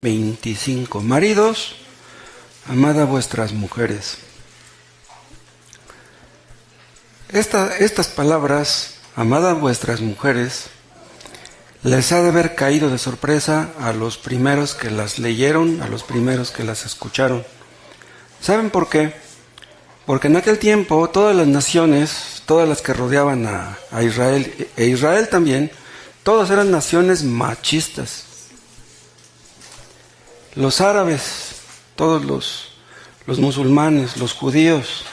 25. Maridos, amad a vuestras mujeres. Estas palabras, amad a vuestras mujeres, les ha de haber caído de sorpresa a los primeros que las leyeron, a los primeros que las escucharon. ¿Saben por qué? Porque en aquel tiempo todas las naciones, todas las que rodeaban a Israel, e Israel también, todas eran naciones machistas. Los árabes, todos los musulmanes, los judíos,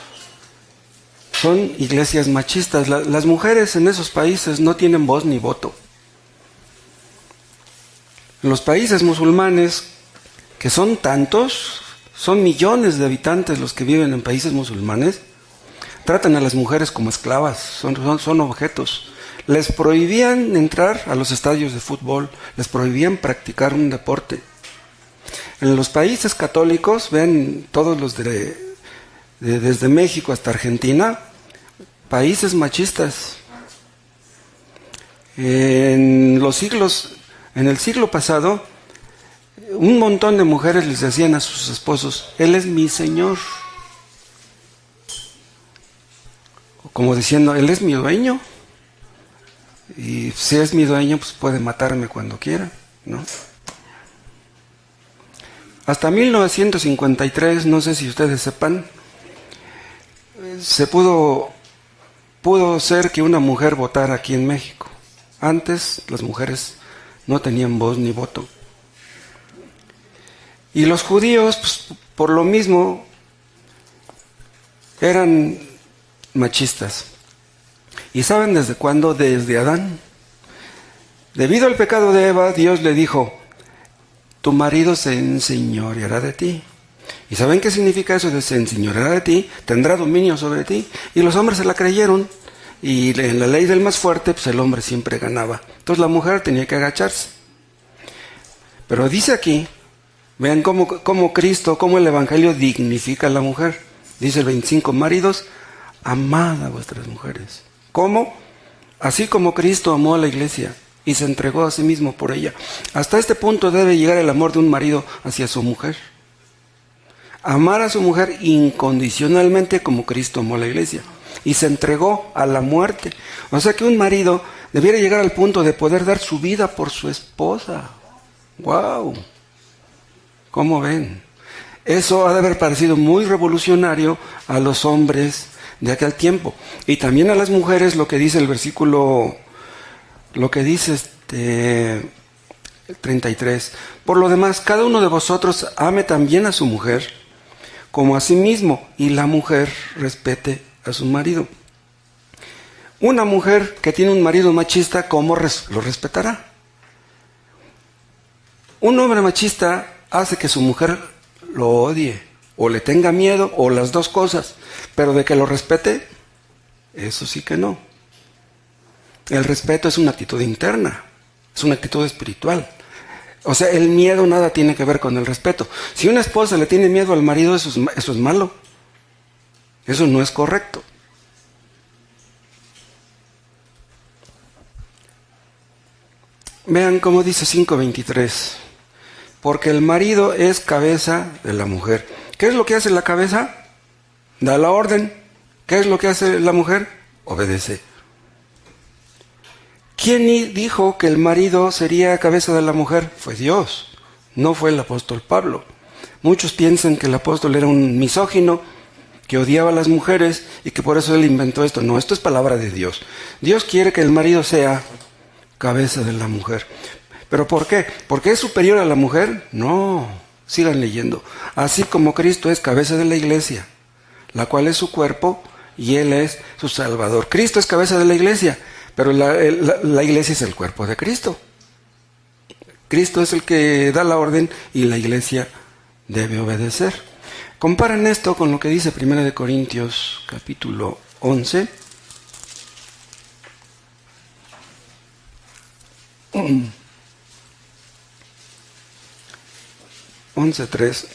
son iglesias machistas. Las mujeres en esos países no tienen voz ni voto. En los países musulmanes, que son tantos, son millones de habitantes los que viven en países musulmanes, tratan a las mujeres como esclavas, son objetos. Les prohibían entrar a los estadios de fútbol, les prohibían practicar un deporte. En los países católicos, vean todos los desde México hasta Argentina, países machistas. En el siglo pasado, un montón de mujeres les decían a sus esposos: Él es mi Señor. Como diciendo, Él es mi dueño. Y si es mi dueño, pues puede matarme cuando quiera, ¿no? Hasta 1953, no sé si ustedes sepan, pudo ser que una mujer votara aquí en México. Antes las mujeres no tenían voz ni voto. Y los judíos, pues, por lo mismo, eran machistas. ¿Y saben desde cuándo? Desde Adán. Debido al pecado de Eva, Dios le dijo: tu marido se enseñoreará de ti. ¿Y saben qué significa eso de se enseñoreará de ti? Tendrá dominio sobre ti. Y los hombres se la creyeron. Y en la ley del más fuerte, pues el hombre siempre ganaba. Entonces la mujer tenía que agacharse. Pero dice aquí, vean cómo Cristo, cómo el Evangelio dignifica a la mujer. Dice el 25, maridos, amad a vuestras mujeres. ¿Cómo? Así como Cristo amó a la iglesia y se entregó a sí mismo por ella. Hasta este punto debe llegar el amor de un marido hacia su mujer. Amar a su mujer incondicionalmente como Cristo amó a la iglesia y se entregó a la muerte. O sea que un marido debiera llegar al punto de poder dar su vida por su esposa. ¡Wow! ¿Cómo ven? Eso ha de haber parecido muy revolucionario a los hombres de aquel tiempo. Y también a las mujeres, lo que dice el versículo, lo que dice el 33. Por lo demás, cada uno de vosotros ame también a su mujer como a sí mismo, y la mujer respete a su marido. Una mujer que tiene un marido machista, ¿cómo lo respetará? Un hombre machista hace que su mujer lo odie, o le tenga miedo, o las dos cosas, pero de que lo respete, eso sí que no. El respeto es una actitud interna, es una actitud espiritual. O sea, el miedo nada tiene que ver con el respeto. Si una esposa le tiene miedo al marido, eso es malo. Eso no es correcto. Vean cómo dice 5:23. Porque el marido es cabeza de la mujer. ¿Qué es lo que hace la cabeza? Da la orden. ¿Qué es lo que hace la mujer? Obedece. ¿Quién dijo que el marido sería cabeza de la mujer? Fue Dios, no fue el apóstol Pablo. Muchos piensan que el apóstol era un misógino, que odiaba a las mujeres y que por eso él inventó esto. No, esto es palabra de Dios. Dios quiere que el marido sea cabeza de la mujer. ¿Pero por qué? ¿Porque es superior a la mujer? No, sigan leyendo. Así como Cristo es cabeza de la iglesia, la cual es su cuerpo y Él es su Salvador. Cristo es cabeza de la iglesia, pero la iglesia es el cuerpo de Cristo. Cristo es el que da la orden y la iglesia debe obedecer. Comparen esto con lo que dice 1 Corintios capítulo 11. 11:3.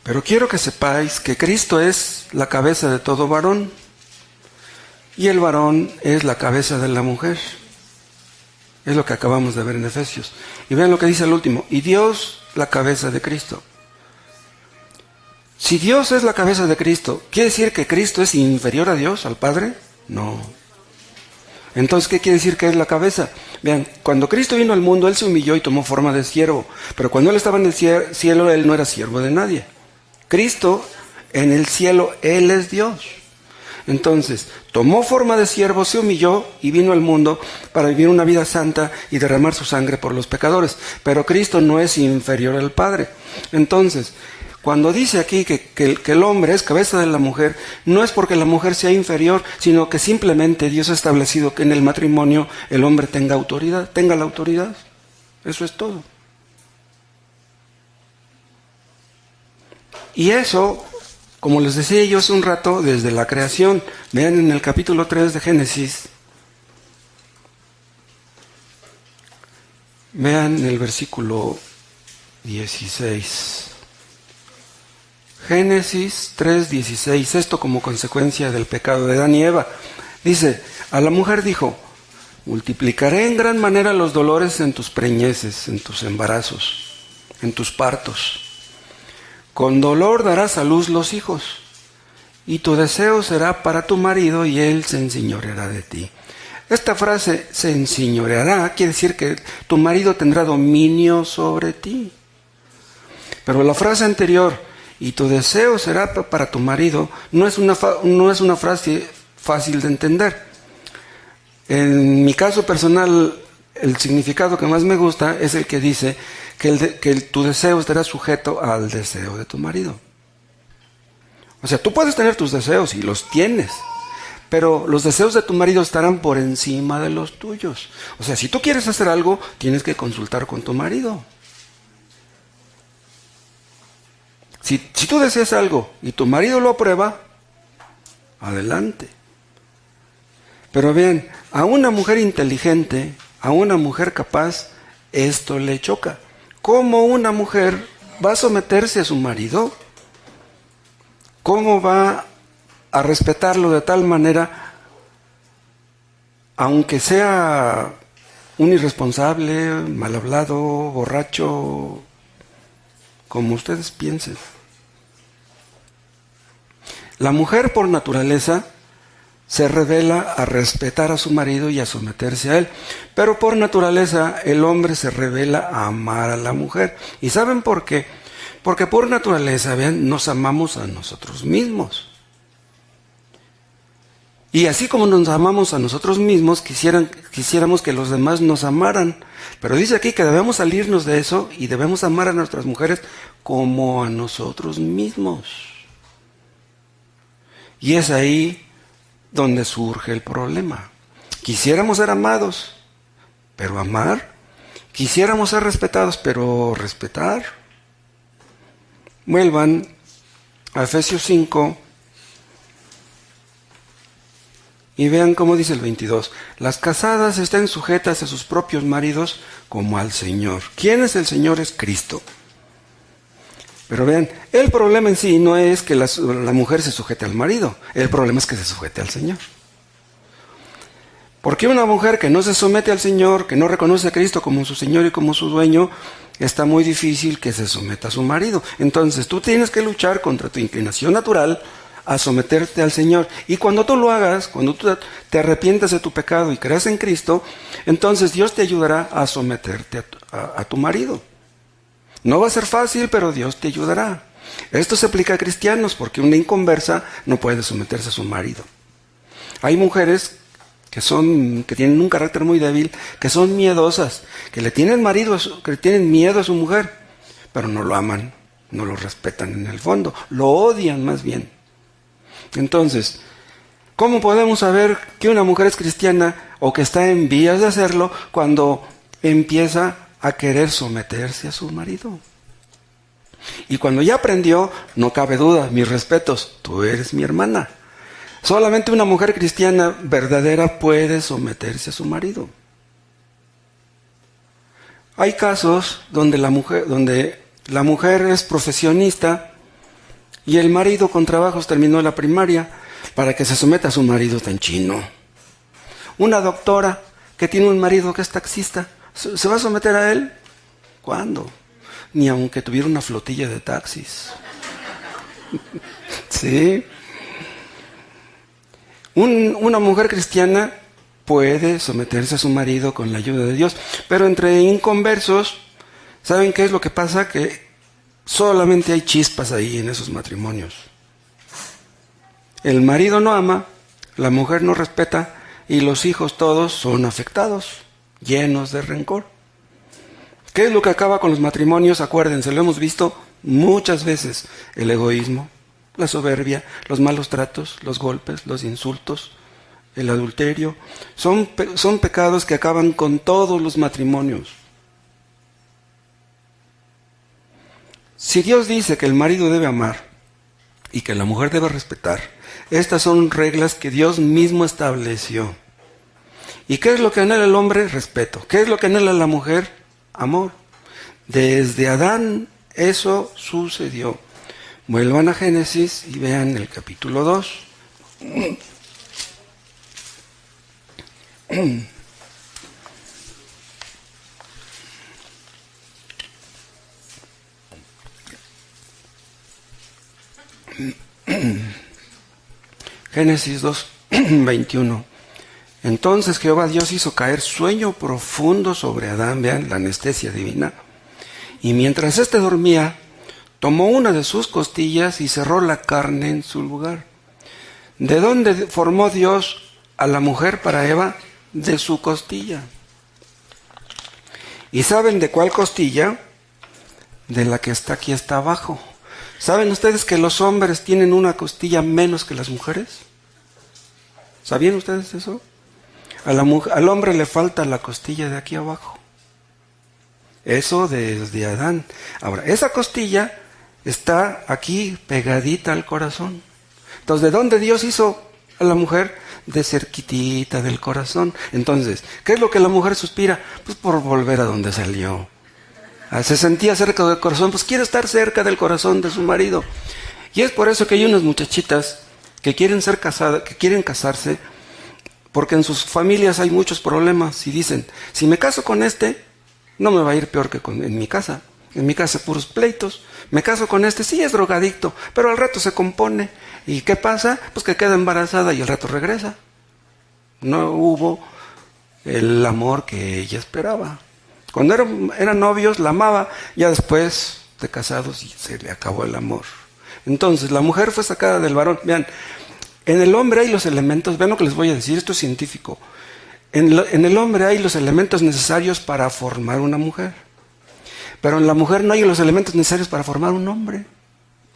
Pero quiero que sepáis que Cristo es la cabeza de todo varón, y el varón es la cabeza de la mujer, Es lo que acabamos de ver en Efesios. Y vean lo que dice el último. Y Dios, la cabeza de Cristo. Si Dios es la cabeza de Cristo, ¿quiere decir que Cristo es inferior a Dios, al Padre? No. Entonces, ¿qué quiere decir que es la cabeza? Vean, cuando Cristo vino al mundo, Él se humilló y tomó forma de siervo. Pero cuando Él estaba en el cielo, Él no era siervo de nadie. Cristo, en el cielo, Él es Dios. Entonces, tomó forma de siervo, se humilló y vino al mundo para vivir una vida santa y derramar su sangre por los pecadores. Pero Cristo no es inferior al Padre. Entonces, cuando dice aquí que el hombre es cabeza de la mujer, no es porque la mujer sea inferior, sino que simplemente Dios ha establecido que en el matrimonio el hombre tenga la autoridad. Eso es todo. Y eso, como les decía yo hace un rato, desde la creación, vean en el capítulo 3 de Génesis, vean el versículo 16. Génesis 3:16, esto como consecuencia del pecado de Adán y Eva. Dice, a la mujer dijo, multiplicaré en gran manera los dolores en tus preñeces, en tus embarazos, en tus partos. Con dolor darás a luz los hijos, y tu deseo será para tu marido, y él se enseñoreará de ti. Esta frase, se enseñoreará, quiere decir que tu marido tendrá dominio sobre ti. Pero la frase anterior, y tu deseo será para tu marido, no es una frase fácil de entender. En mi caso personal, el significado que más me gusta es el que dice que tu deseo estará sujeto al deseo de tu marido. O sea, tú puedes tener tus deseos y los tienes, pero los deseos de tu marido estarán por encima de los tuyos. O sea, si tú quieres hacer algo, tienes que consultar con tu marido. Si tú deseas algo y tu marido lo aprueba, adelante. Pero vean, a una mujer inteligente, a una mujer capaz, esto le choca. ¿Cómo una mujer va a someterse a su marido? ¿Cómo va a respetarlo de tal manera, aunque sea un irresponsable, mal hablado, borracho, como ustedes piensen? La mujer por naturaleza se revela a respetar a su marido y a someterse a él, pero por naturaleza el hombre se revela a amar a la mujer. ¿Y saben por qué? Porque por naturaleza, vean, nos amamos a nosotros mismos. Y así como nos amamos a nosotros mismos, quisiéramos que los demás nos amaran. Pero dice aquí que debemos salirnos de eso y debemos amar a nuestras mujeres como a nosotros mismos. Y es ahí donde surge el problema. Quisiéramos ser amados, pero amar. Quisiéramos ser respetados, pero respetar. Vuelvan a Efesios 5 y vean cómo dice el 22. Las casadas estén sujetas a sus propios maridos como al Señor. ¿Quién es el Señor? Es Cristo. Pero vean, el problema en sí no es que la mujer se sujete al marido. El problema es que se sujete al Señor. Porque una mujer que no se somete al Señor, que no reconoce a Cristo como su Señor y como su dueño, está muy difícil que se someta a su marido. Entonces tú tienes que luchar contra tu inclinación natural a someterte al Señor. Y cuando tú lo hagas, cuando tú te arrepientas de tu pecado y creas en Cristo, entonces Dios te ayudará a someterte a tu marido. No va a ser fácil, pero Dios te ayudará. Esto se aplica a cristianos, porque una inconversa no puede someterse a su marido. Hay mujeres que tienen un carácter muy débil, que son miedosas, que le tienen miedo a su mujer, pero no lo aman, no lo respetan en el fondo, lo odian más bien. Entonces, ¿cómo podemos saber que una mujer es cristiana o que está en vías de hacerlo cuando empieza a querer someterse a su marido? Y cuando ya aprendió, no cabe duda, mis respetos, tú eres mi hermana. Solamente una mujer cristiana verdadera puede someterse a su marido. Hay casos donde la mujer es profesionista y el marido con trabajos terminó la primaria para que se someta a su marido tan chino. Una doctora que tiene un marido que es taxista, ¿se va a someter a él? ¿Cuándo? Ni aunque tuviera una flotilla de taxis. Sí. Una mujer cristiana puede someterse a su marido con la ayuda de Dios, pero entre inconversos, ¿saben qué es lo que pasa? Que solamente hay chispas ahí en esos matrimonios. El marido no ama, la mujer no respeta y los hijos todos son afectados, llenos de rencor. ¿Qué es lo que acaba con los matrimonios? Acuérdense, lo hemos visto muchas veces: el egoísmo, la soberbia, los malos tratos, los golpes, los insultos, el adulterio. Son pecados que acaban con todos los matrimonios. Si Dios dice que el marido debe amar y que la mujer debe respetar, estas son reglas que Dios mismo estableció. ¿Y qué es lo que anhela el hombre? Respeto. ¿Qué es lo que anhela la mujer? Amor. Desde Adán eso sucedió. Vuelvan a Génesis y vean el capítulo 2. Génesis 2, 21. Entonces Jehová Dios hizo caer sueño profundo sobre Adán, vean la anestesia divina, y mientras éste dormía, tomó una de sus costillas y cerró la carne en su lugar. ¿De dónde formó Dios a la mujer para Eva? De su costilla. ¿Y saben de cuál costilla? De la que está aquí, está abajo. ¿Saben ustedes que los hombres tienen una costilla menos que las mujeres? ¿Sabían ustedes eso? Al hombre le falta la costilla de aquí abajo. Eso desde Adán. Ahora, esa costilla está aquí pegadita al corazón. Entonces, ¿de dónde Dios hizo a la mujer? De cerquitita del corazón. Entonces, ¿qué es lo que la mujer suspira? Pues por volver a donde salió. Se sentía cerca del corazón, pues quiere estar cerca del corazón de su marido. Y es por eso que hay unas muchachitas que quieren ser casadas, que quieren casarse, porque en sus familias hay muchos problemas y dicen, si me caso con este, no me va a ir peor que en mi casa. En mi casa puros pleitos. Me caso con este, sí es drogadicto, pero al rato se compone. ¿Y qué pasa? Pues que queda embarazada y al rato regresa. No hubo el amor que ella esperaba. Cuando eran novios la amaba, ya después de casados se le acabó el amor. Entonces la mujer fue sacada del varón. Vean, en el hombre hay los elementos, vean lo que les voy a decir, esto es científico. En el hombre hay los elementos necesarios para formar una mujer. Pero en la mujer no hay los elementos necesarios para formar un hombre.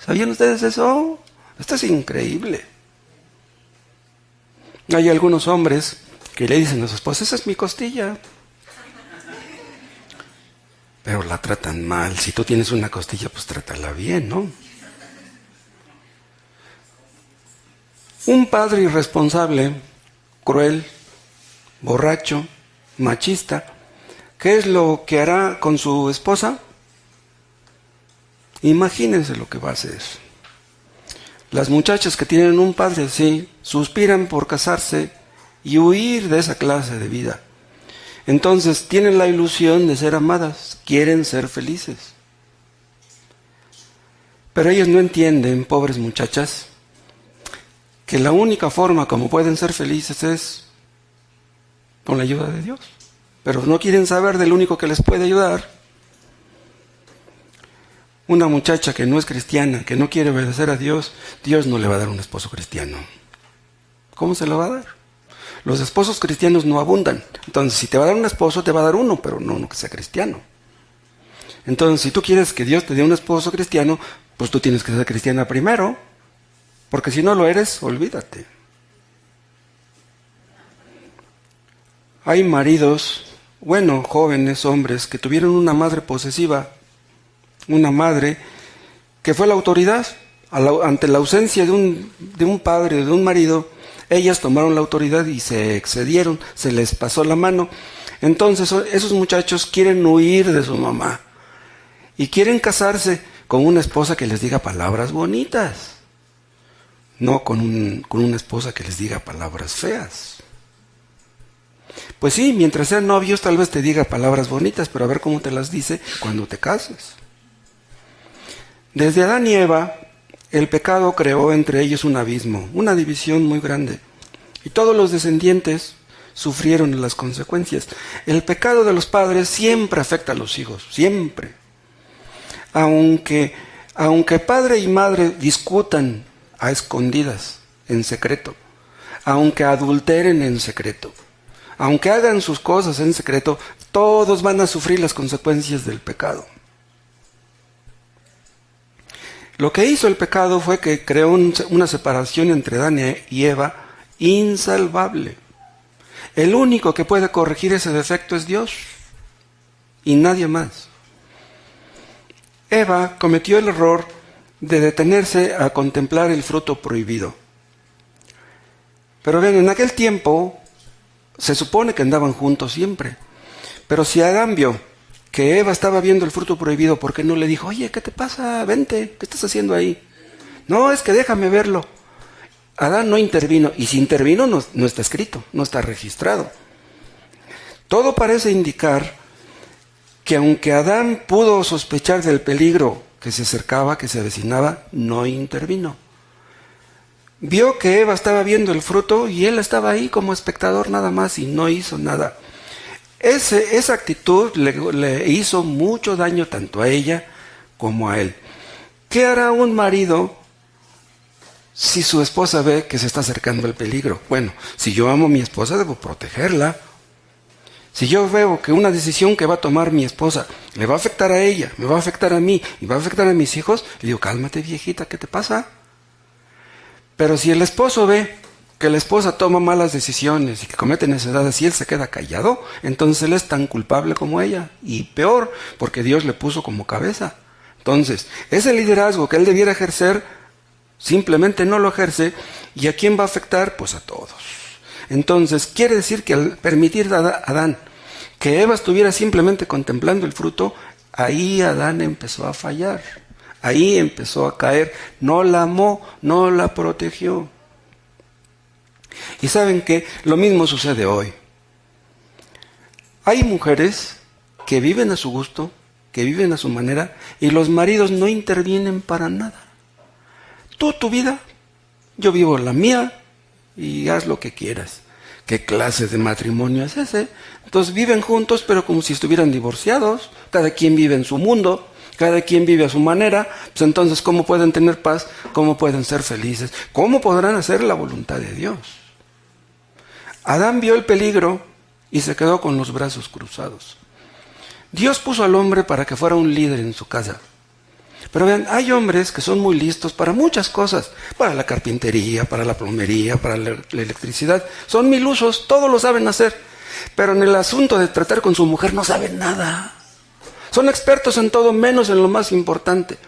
¿Sabían ustedes eso? Esto es increíble. Hay algunos hombres que le dicen a su esposa, esa es mi costilla. Pero la tratan mal. Si tú tienes una costilla, pues trátala bien, ¿no? Un padre irresponsable, cruel, borracho, machista, ¿qué es lo que hará con su esposa? Imagínense lo que va a hacer. Las muchachas que tienen un padre así, suspiran por casarse y huir de esa clase de vida. Entonces tienen la ilusión de ser amadas, quieren ser felices. Pero ellas no entienden, pobres muchachas, que la única forma como pueden ser felices es con la ayuda de Dios. Pero no quieren saber del único que les puede ayudar. Una muchacha que no es cristiana, que no quiere obedecer a Dios, Dios no le va a dar un esposo cristiano. ¿Cómo se lo va a dar? Los esposos cristianos no abundan. Entonces, si te va a dar un esposo, te va a dar uno, pero no uno que sea cristiano. Entonces, si tú quieres que Dios te dé un esposo cristiano, pues tú tienes que ser cristiana primero. Porque si no lo eres, olvídate. Hay maridos, jóvenes hombres, que tuvieron una madre posesiva, una madre que fue la autoridad. Ante la ausencia de un padre, de un marido, ellas tomaron la autoridad y se excedieron, se les pasó la mano. Entonces esos muchachos quieren huir de su mamá y quieren casarse con una esposa que les diga palabras bonitas, no con una esposa que les diga palabras feas. Pues sí, mientras sean novios tal vez te diga palabras bonitas, pero a ver cómo te las dice cuando te cases. Desde Adán y Eva, el pecado creó entre ellos un abismo, una división muy grande. Y todos los descendientes sufrieron las consecuencias. El pecado de los padres siempre afecta a los hijos, siempre. Aunque padre y madre discutan a escondidas, en secreto, aunque adulteren en secreto, aunque hagan sus cosas en secreto, todos van a sufrir las consecuencias del pecado. Lo que hizo el pecado fue que creó una separación entre Adán y Eva insalvable. El único que puede corregir ese defecto es Dios y nadie más. Eva cometió el error de detenerse a contemplar el fruto prohibido. Pero bien, en aquel tiempo se supone que andaban juntos siempre. Pero si Adán vio que Eva estaba viendo el fruto prohibido, ¿por qué no le dijo, oye, ¿qué te pasa? Vente, ¿qué estás haciendo ahí? No, es que déjame verlo. Adán no intervino, y si intervino no está escrito, no está registrado. Todo parece indicar que aunque Adán pudo sospechar del peligro que se acercaba, que se avecinaba, no intervino. Vio que Eva estaba viendo el fruto y él estaba ahí como espectador nada más y no hizo nada. Esa actitud le hizo mucho daño tanto a ella como a él. ¿Qué hará un marido si su esposa ve que se está acercando el peligro? Bueno, si yo amo a mi esposa, debo protegerla. Si yo veo que una decisión que va a tomar mi esposa le va a afectar a ella, me va a afectar a mí y va a afectar a mis hijos, le digo, cálmate viejita, ¿qué te pasa? Pero si el esposo ve que la esposa toma malas decisiones y que comete necedades y él se queda callado, entonces él es tan culpable como ella, y peor, porque Dios le puso como cabeza. Entonces, ese liderazgo que él debiera ejercer, simplemente no lo ejerce, ¿y a quién va a afectar? Pues a todos. Entonces, quiere decir que al permitir a Adán que Eva estuviera simplemente contemplando el fruto, ahí Adán empezó a fallar, ahí empezó a caer, no la amó, no la protegió. Y saben que lo mismo sucede hoy. Hay mujeres que viven a su gusto, que viven a su manera, y los maridos no intervienen para nada. Tú tu vida, yo vivo la mía, y haz lo que quieras. ¿Qué clase de matrimonio es ese? Entonces viven juntos, pero como si estuvieran divorciados. Cada quien vive en su mundo, cada quien vive a su manera. Pues entonces, ¿cómo pueden tener paz? ¿Cómo pueden ser felices? ¿Cómo podrán hacer la voluntad de Dios? Adán vio el peligro y se quedó con los brazos cruzados. Dios puso al hombre para que fuera un líder en su casa. Pero vean, hay hombres que son muy listos para muchas cosas, para la carpintería, para la plomería, para la electricidad. Son mil usos, todos lo saben hacer. Pero en el asunto de tratar con su mujer no saben nada. Son expertos en todo menos en lo más importante.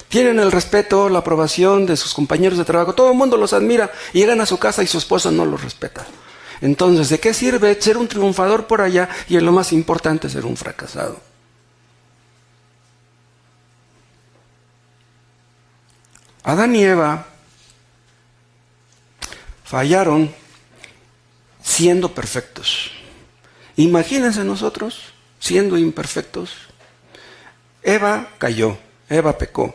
Tienen el respeto, la aprobación de sus compañeros de trabajo. Todo el mundo los admira y llegan a su casa y su esposa no los respeta. Entonces, ¿de qué sirve ser un triunfador por allá y en lo más importante ser un fracasado? Adán y Eva fallaron siendo perfectos. Imagínense nosotros siendo imperfectos. Eva cayó, Eva pecó.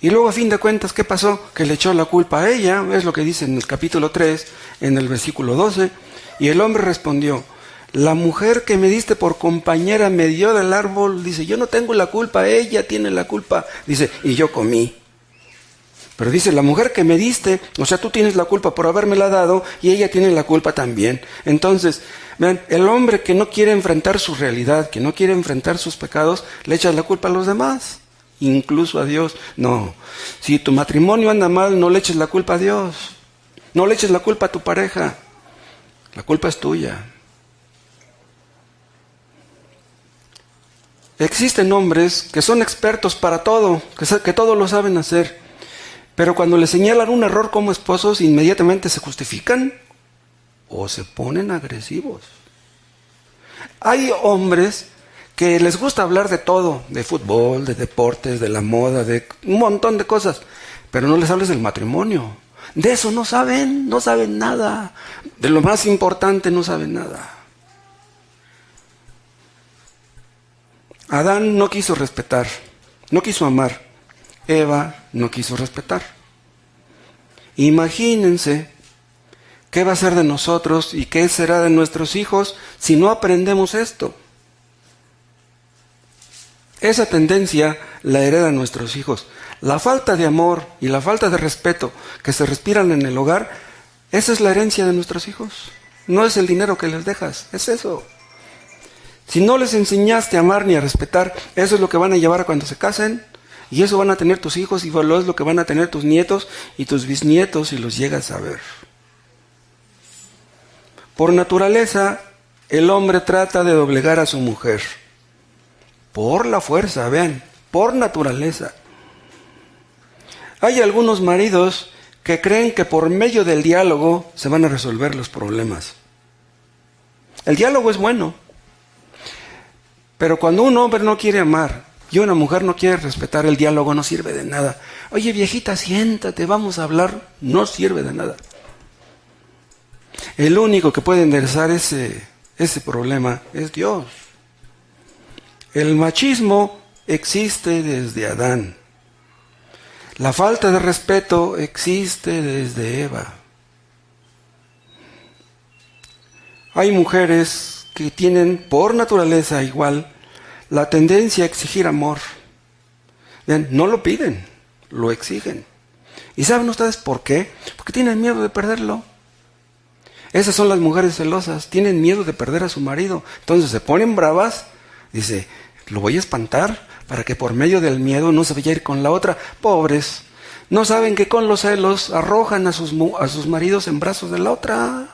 Y luego a fin de cuentas, ¿qué pasó? Que le echó la culpa a ella, es lo que dice en el capítulo 3, en el versículo 12. Y el hombre respondió, la mujer que me diste por compañera me dio del árbol, dice, yo no tengo la culpa, ella tiene la culpa. Dice, y yo comí. Pero dice, la mujer que me diste, o sea, tú tienes la culpa por habérmela dado y ella tiene la culpa también. Entonces, vean, el hombre que no quiere enfrentar su realidad, que no quiere enfrentar sus pecados, le echa la culpa a los demás, incluso a Dios. No, si tu matrimonio anda mal, no le eches la culpa a Dios, no le eches la culpa a tu pareja, la culpa es tuya. Existen hombres que son expertos para todo, que todo lo saben hacer. Pero cuando le señalan un error como esposos, inmediatamente se justifican o se ponen agresivos. Hay hombres que les gusta hablar de todo, de fútbol, de deportes, de la moda, de un montón de cosas, pero no les hables del matrimonio. De eso no saben nada. De lo más importante no saben nada. Adán no quiso respetar, no quiso amar. Eva no quiso respetar. Imagínense qué va a ser de nosotros y qué será de nuestros hijos si no aprendemos esto. Esa tendencia la heredan nuestros hijos. La falta de amor y la falta de respeto que se respiran en el hogar, esa es la herencia de nuestros hijos. No es el dinero que les dejas, es eso. Si no les enseñaste a amar ni a respetar, eso es lo que van a llevar cuando se casen, y eso van a tener tus hijos, y es lo que van a tener tus nietos y tus bisnietos si los llegas a ver. Por naturaleza, el hombre trata de doblegar a su mujer. Por la fuerza, vean, por naturaleza. Hay algunos maridos que creen que por medio del diálogo se van a resolver los problemas. El diálogo es bueno, pero cuando un hombre no quiere amar y una mujer no quiere respetar, el diálogo no sirve de nada. Oye, viejita, siéntate, vamos a hablar. No sirve de nada. El único que puede enderezar ese problema es Dios. El machismo existe desde Adán. La falta de respeto existe desde Eva. Hay mujeres que tienen por naturaleza igual la tendencia a exigir amor. Vean, no lo piden, lo exigen. ¿Y saben ustedes por qué? Porque tienen miedo de perderlo. Esas son las mujeres celosas, tienen miedo de perder a su marido. Entonces se ponen bravas, dice, lo voy a espantar para que por medio del miedo no se vaya a ir con la otra. Pobres, no saben que con los celos arrojan a sus maridos en brazos de la otra.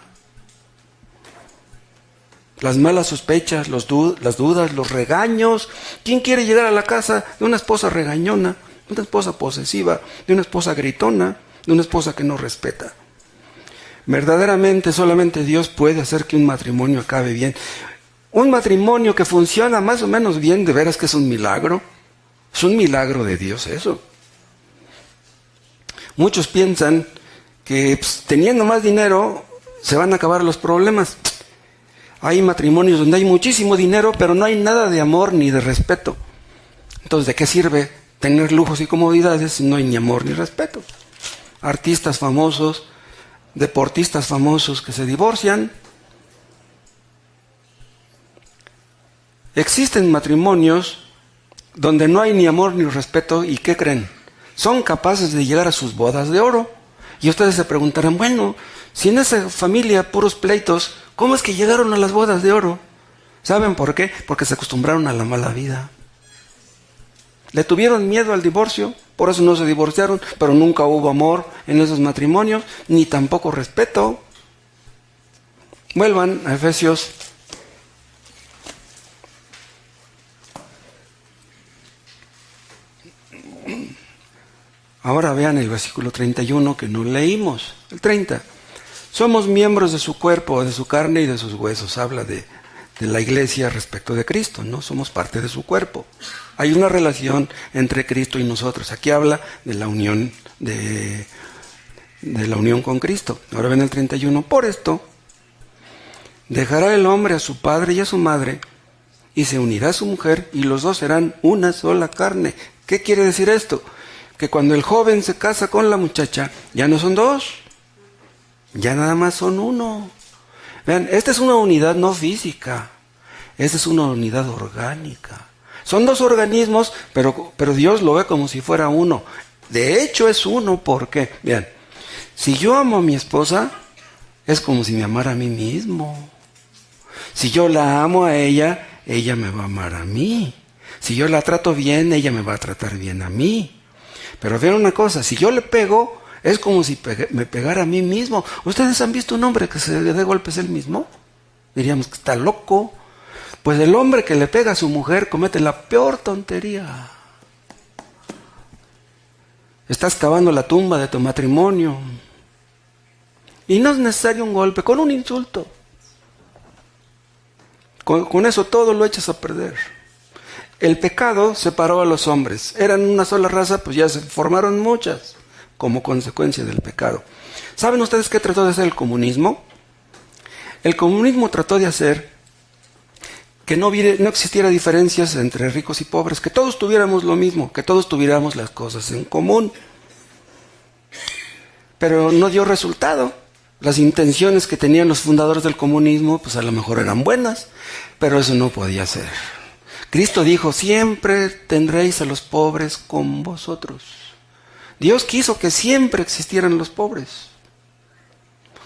Las malas sospechas, las dudas, los regaños. ¿Quién quiere llegar a la casa de una esposa regañona, de una esposa posesiva, de una esposa gritona, de una esposa que no respeta? Verdaderamente solamente Dios puede hacer que un matrimonio acabe bien. Un matrimonio que funciona más o menos bien, de veras que es un milagro. Es un milagro de Dios eso. Muchos piensan que teniendo más dinero se van a acabar los problemas. Hay matrimonios donde hay muchísimo dinero, pero no hay nada de amor ni de respeto. Entonces, ¿de qué sirve tener lujos y comodidades si no hay ni amor ni respeto? Artistas famosos, deportistas famosos que se divorcian. Existen matrimonios donde no hay ni amor ni respeto, ¿y qué creen? Son capaces de llegar a sus bodas de oro. Y ustedes se preguntarán, bueno, si en esa familia puros pleitos, ¿cómo es que llegaron a las bodas de oro? ¿Saben por qué? Porque se acostumbraron a la mala vida. Le tuvieron miedo al divorcio, por eso no se divorciaron, pero nunca hubo amor en esos matrimonios, ni tampoco respeto. Vuelvan a Efesios. Ahora vean el versículo 31 que no leímos, el 30. Somos miembros de su cuerpo, de su carne y de sus huesos. Habla de la iglesia respecto de Cristo, ¿no? Somos parte de su cuerpo. Hay una relación entre Cristo y nosotros. Aquí habla de la unión de la unión con Cristo. Ahora ven el 31. Por esto, dejará el hombre a su padre y a su madre, y se unirá a su mujer, y los dos serán una sola carne. ¿Qué quiere decir esto? Que cuando el joven se casa con la muchacha, ya no son dos, ya nada más son uno. Vean, esta es una unidad no física, esta es una unidad orgánica. Son dos organismos, pero Dios lo ve como si fuera uno. De hecho es uno, ¿por qué? Vean, si yo amo a mi esposa, es como si me amara a mí mismo. Si yo la amo a ella, ella me va a amar a mí. Si yo la trato bien, ella me va a tratar bien a mí. Pero vean una cosa, si yo le pego, es como si me pegara a mí mismo. ¿Ustedes han visto un hombre que se dé golpes él mismo? Diríamos que está loco. Pues el hombre que le pega a su mujer comete la peor tontería. Estás cavando la tumba de tu matrimonio. Y no es necesario un golpe, con un insulto. Con eso todo lo echas a perder. El pecado separó a los hombres. Eran una sola raza, pues ya se formaron muchas. como consecuencia del pecado. ¿Saben ustedes qué trató de hacer el comunismo? El comunismo trató de hacer que no existiera diferencias entre ricos y pobres, que todos tuviéramos lo mismo, que todos tuviéramos las cosas en común. Pero no dio resultado. Las intenciones que tenían los fundadores del comunismo, pues a lo mejor eran buenas, pero eso no podía ser. Cristo dijo, siempre tendréis a los pobres con vosotros. Dios quiso que siempre existieran los pobres.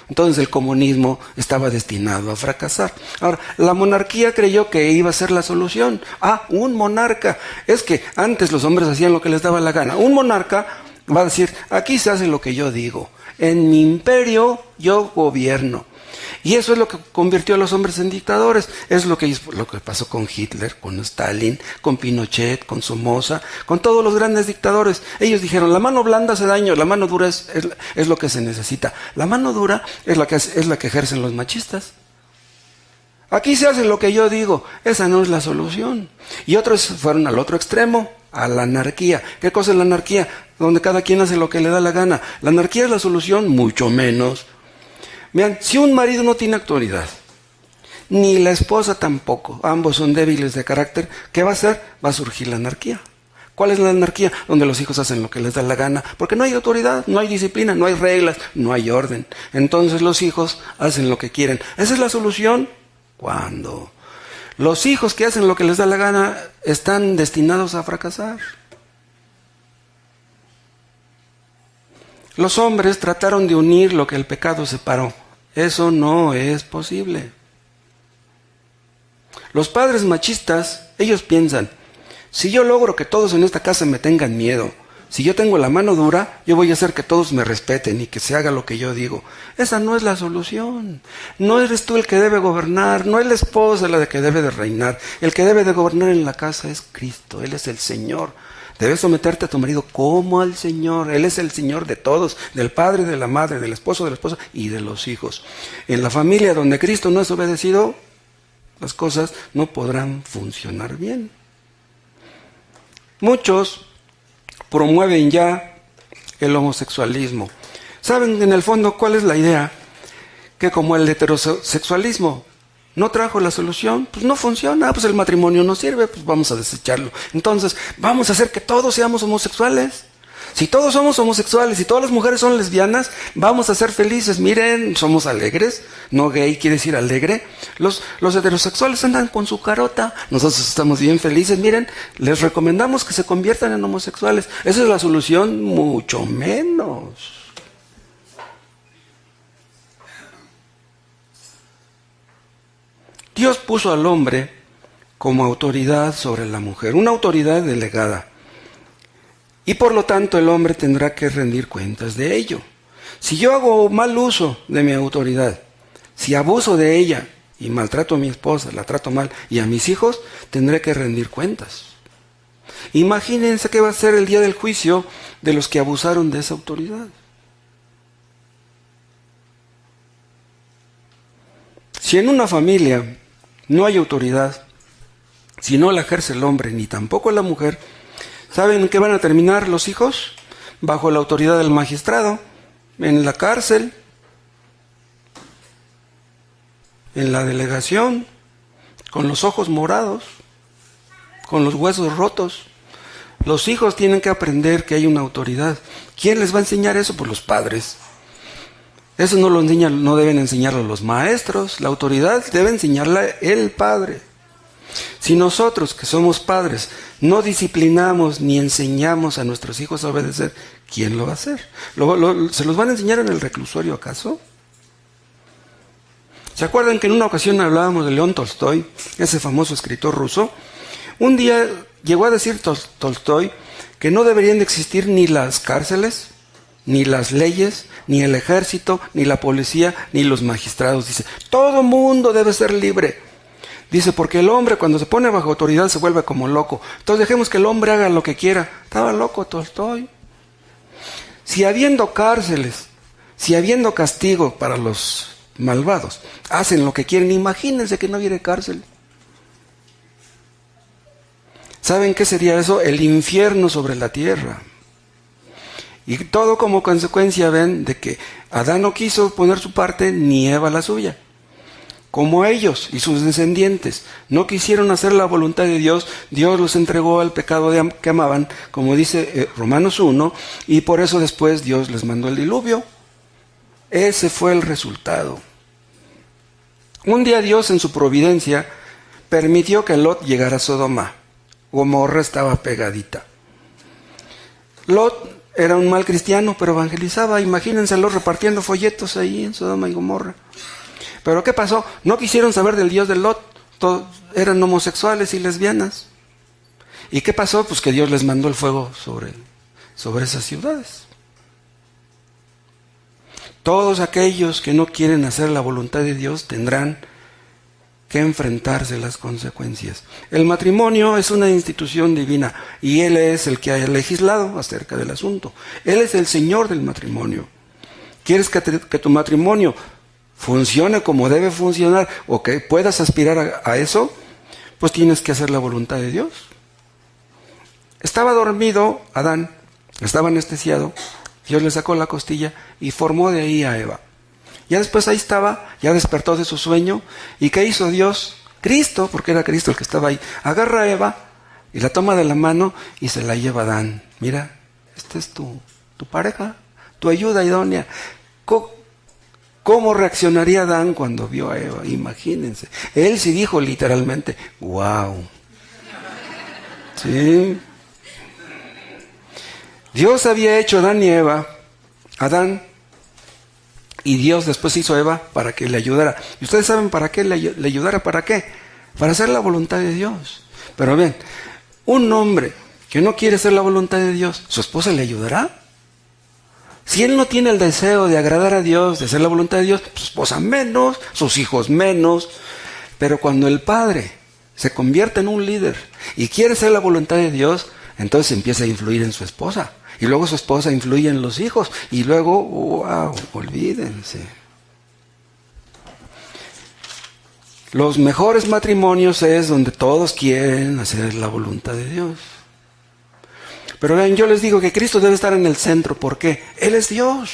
Entonces el comunismo estaba destinado a fracasar. Ahora, la monarquía creyó que iba a ser la solución. Un monarca. Es que antes los hombres hacían lo que les daba la gana. Un monarca va a decir, aquí se hace lo que yo digo. En mi imperio yo gobierno. Y eso es lo que convirtió a los hombres en dictadores. Es lo que pasó con Hitler, con Stalin, con Pinochet, con Somoza, con todos los grandes dictadores. Ellos dijeron, la mano blanda hace daño, la mano dura es lo que se necesita. La mano dura es la que ejercen los machistas. Aquí se hace lo que yo digo. Esa no es la solución. Y otros fueron al otro extremo, a la anarquía. ¿Qué cosa es la anarquía? Donde cada quien hace lo que le da la gana. La anarquía es la solución, mucho menos. Vean, si un marido no tiene autoridad, ni la esposa tampoco, ambos son débiles de carácter, ¿qué va a hacer? Va a surgir la anarquía. ¿Cuál es la anarquía? Donde los hijos hacen lo que les da la gana, porque no hay autoridad, no hay disciplina, no hay reglas, no hay orden. Entonces los hijos hacen lo que quieren. ¿Esa es la solución? ¿Cuándo? Los hijos que hacen lo que les da la gana están destinados a fracasar. Los hombres trataron de unir lo que el pecado separó. Eso no es posible. Los padres machistas, ellos piensan, si yo logro que todos en esta casa me tengan miedo, si yo tengo la mano dura, yo voy a hacer que todos me respeten y que se haga lo que yo digo. Esa no es la solución. No eres tú el que debe gobernar, no es la esposa la que debe de reinar. El que debe de gobernar en la casa es Cristo, Él es el Señor. Debes someterte a tu marido como al Señor. Él es el Señor de todos, del padre, de la madre, del esposo, de la esposa y de los hijos. En la familia donde Cristo no es obedecido, las cosas no podrán funcionar bien. Muchos promueven ya el homosexualismo. ¿Saben en el fondo cuál es la idea? Que como el heterosexualismo no trajo la solución, pues no funciona, pues el matrimonio no sirve, pues vamos a desecharlo. Entonces, vamos a hacer que todos seamos homosexuales. Si todos somos homosexuales y todas las mujeres son lesbianas, vamos a ser felices. Miren, somos alegres. No gay quiere decir alegre. Los heterosexuales andan con su carota. Nosotros estamos bien felices. Miren, les recomendamos que se conviertan en homosexuales. Esa es la solución, mucho menos. Dios puso al hombre como autoridad sobre la mujer, una autoridad delegada. Y por lo tanto el hombre tendrá que rendir cuentas de ello. Si yo hago mal uso de mi autoridad, si abuso de ella y maltrato a mi esposa, la trato mal, y a mis hijos, tendré que rendir cuentas. Imagínense qué va a ser el día del juicio de los que abusaron de esa autoridad. Si en una familia no hay autoridad, si no la ejerce el hombre ni tampoco la mujer, ¿saben en qué van a terminar los hijos? Bajo la autoridad del magistrado, en la cárcel, en la delegación, con los ojos morados, con los huesos rotos. Los hijos tienen que aprender que hay una autoridad. ¿Quién les va a enseñar eso? Pues los padres. Eso no lo enseñan, no deben enseñarlo los maestros. La autoridad debe enseñarla el padre. Si nosotros, que somos padres, no disciplinamos ni enseñamos a nuestros hijos a obedecer, ¿quién lo va a hacer? ¿Se los van a enseñar en el reclusorio acaso? ¿Se acuerdan que en una ocasión hablábamos de León Tolstoy, ese famoso escritor ruso? Un día llegó a decir Tolstoy que no deberían de existir ni las cárceles, ni las leyes, ni el ejército, ni la policía, ni los magistrados. Dice, todo mundo debe ser libre. Dice, porque el hombre cuando se pone bajo autoridad se vuelve como loco. Entonces dejemos que el hombre haga lo que quiera. Estaba loco Tolstoy. Si habiendo cárceles, si habiendo castigo para los malvados, hacen lo que quieren, imagínense que no hubiera cárcel. ¿Saben qué sería eso? El infierno sobre la tierra. Y todo como consecuencia, ven, de que Adán no quiso poner su parte ni Eva la suya. Como ellos y sus descendientes no quisieron hacer la voluntad de Dios, Dios los entregó al pecado que amaban, como dice Romanos 1, y por eso después Dios les mandó el diluvio. Ese fue el resultado. Un día Dios en su providencia permitió que Lot llegara a Sodoma. Gomorra estaba pegadita. Lot era un mal cristiano, pero evangelizaba. Imagínenselo repartiendo folletos ahí en Sodoma y Gomorra. Pero ¿qué pasó? No quisieron saber del Dios de Lot. Todos eran homosexuales y lesbianas. ¿Y qué pasó? Pues que Dios les mandó el fuego sobre esas ciudades. Todos aquellos que no quieren hacer la voluntad de Dios tendrán que enfrentarse a las consecuencias. El matrimonio es una institución divina y Él es el que ha legislado acerca del asunto. Él es el Señor del matrimonio. ¿Quieres que tu matrimonio funcione como debe funcionar o que puedas aspirar a eso? Pues tienes que hacer la voluntad de Dios. Estaba dormido Adán, estaba anestesiado. Dios le sacó la costilla y formó de ahí a Eva. Ya después ahí estaba, ya despertó de su sueño. ¿Y qué hizo Dios? Cristo, porque era Cristo el que estaba ahí, agarra a Eva y la toma de la mano y se la lleva a Adán. Mira, esta es tu pareja, tu ayuda idónea. ¿Cómo reaccionaría Adán cuando vio a Eva? Imagínense. Él sí dijo literalmente, wow. Sí. Dios había hecho Adán y Eva, Adán, y Dios después hizo a Eva para que le ayudara. ¿Y ustedes saben para qué le ayudara? ¿Para qué? Para hacer la voluntad de Dios. Pero bien, un hombre que no quiere hacer la voluntad de Dios, ¿su esposa le ayudará? Si él no tiene el deseo de agradar a Dios, de hacer la voluntad de Dios, su esposa menos, sus hijos menos. Pero cuando el padre se convierte en un líder y quiere hacer la voluntad de Dios, entonces empieza a influir en su esposa. Y luego su esposa influye en los hijos. Y luego, wow, olvídense. Los mejores matrimonios es donde todos quieren hacer la voluntad de Dios. Pero vean, yo les digo que Cristo debe estar en el centro. ¿Por qué? Él es Dios.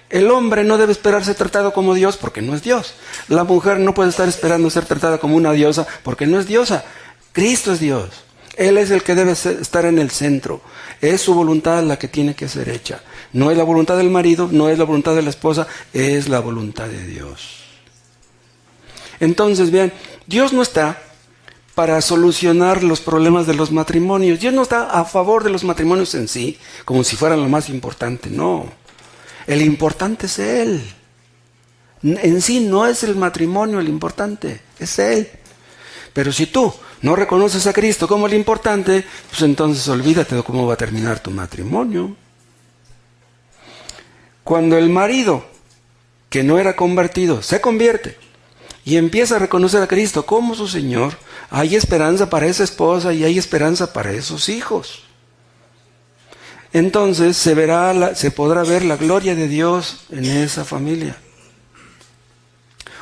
El hombre no debe esperar ser tratado como Dios porque no es Dios. La mujer no puede estar esperando ser tratada como una diosa porque no es diosa. Cristo es Dios. Él es el que debe estar en el centro. Es su voluntad la que tiene que ser hecha. No es la voluntad del marido, no es la voluntad de la esposa, es la voluntad de Dios. Entonces, vean, Dios no está para solucionar los problemas de los matrimonios. Dios no está a favor de los matrimonios en sí, como si fueran lo más importante. No. El importante es Él. En sí no es el matrimonio el importante, es Él. Pero si tú no reconoces a Cristo como el importante, pues entonces olvídate de cómo va a terminar tu matrimonio. Cuando el marido, que no era convertido, se convierte y empieza a reconocer a Cristo como su Señor, hay esperanza para esa esposa y hay esperanza para esos hijos. Entonces se podrá ver la gloria de Dios en esa familia.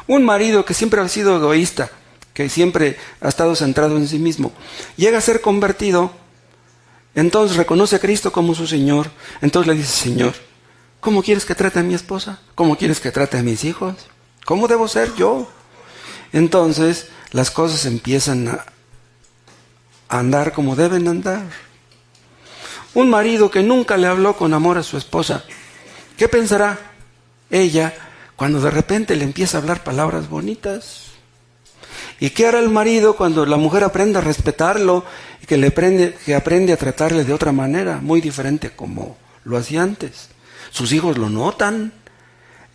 Un marido que siempre ha sido egoísta, que siempre ha estado centrado en sí mismo, llega a ser convertido, entonces reconoce a Cristo como su Señor, entonces le dice, Señor, ¿cómo quieres que trate a mi esposa? ¿Cómo quieres que trate a mis hijos? ¿Cómo debo ser yo? Entonces las cosas empiezan a andar como deben andar. Un marido que nunca le habló con amor a su esposa, ¿qué pensará ella cuando de repente le empieza a hablar palabras bonitas? ¿Y qué hará el marido cuando la mujer aprende a respetarlo y que aprende a tratarle de otra manera, muy diferente como lo hacía antes? Sus hijos lo notan.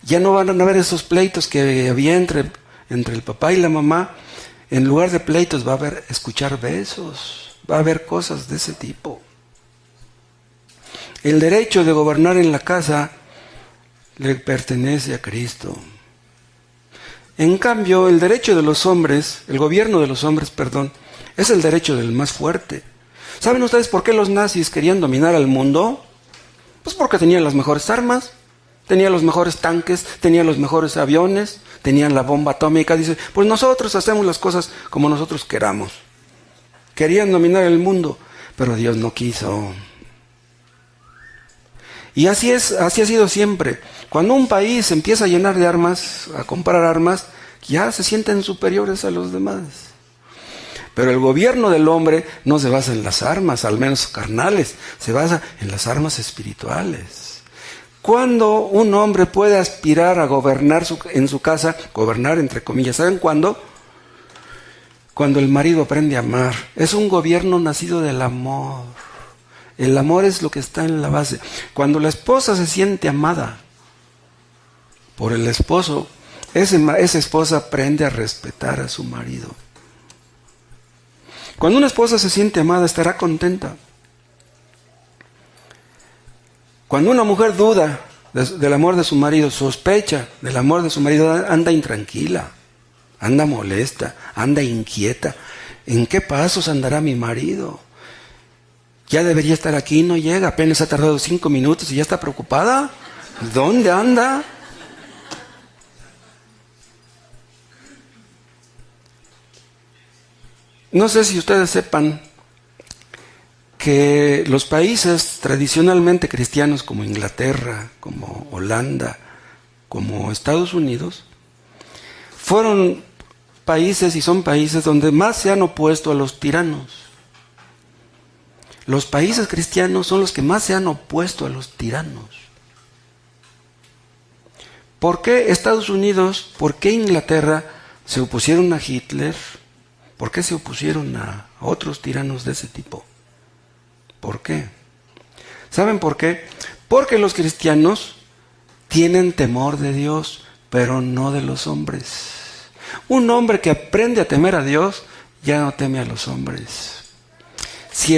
Ya no van a haber esos pleitos que había entre el papá y la mamá. En lugar de pleitos va a haber escuchar besos, va a haber cosas de ese tipo. El derecho de gobernar en la casa le pertenece a Cristo. En cambio, el derecho de los hombres, el gobierno de los hombres, es el derecho del más fuerte. ¿Saben ustedes por qué los nazis querían dominar al mundo? Pues porque tenían las mejores armas, tenían los mejores tanques, tenían los mejores aviones, tenían la bomba atómica. Dice, pues nosotros hacemos las cosas como nosotros queramos. Querían dominar el mundo, pero Dios no quiso. Y así ha sido siempre. Cuando un país empieza a llenar de armas, a comprar armas, ya se sienten superiores a los demás. Pero el gobierno del hombre no se basa en las armas, al menos carnales, se basa en las armas espirituales. ¿Cuándo un hombre puede aspirar a gobernar en su casa? Gobernar entre comillas, ¿saben cuándo? Cuando el marido aprende a amar. Es un gobierno nacido del amor. El amor es lo que está en la base. Cuando la esposa se siente amada por el esposo, esa esposa aprende a respetar a su marido. Cuando una esposa se siente amada, estará contenta. Cuando una mujer duda del amor de su marido, sospecha del amor de su marido, anda intranquila, anda molesta, anda inquieta. ¿En qué pasos andará mi marido? Ya debería estar aquí, no llega, apenas ha tardado 5 minutos y ya está preocupada. ¿Dónde anda? No sé si ustedes sepan que los países tradicionalmente cristianos como Inglaterra, como Holanda, como Estados Unidos, fueron países y son países donde más se han opuesto a los tiranos. Los países cristianos son los que más se han opuesto a los tiranos. ¿Por qué Estados Unidos, por qué Inglaterra se opusieron a Hitler? ¿Por qué se opusieron a otros tiranos de ese tipo? ¿Por qué? ¿Saben por qué? Porque los cristianos tienen temor de Dios, pero no de los hombres. Un hombre que aprende a temer a Dios, ya no teme a los hombres. Si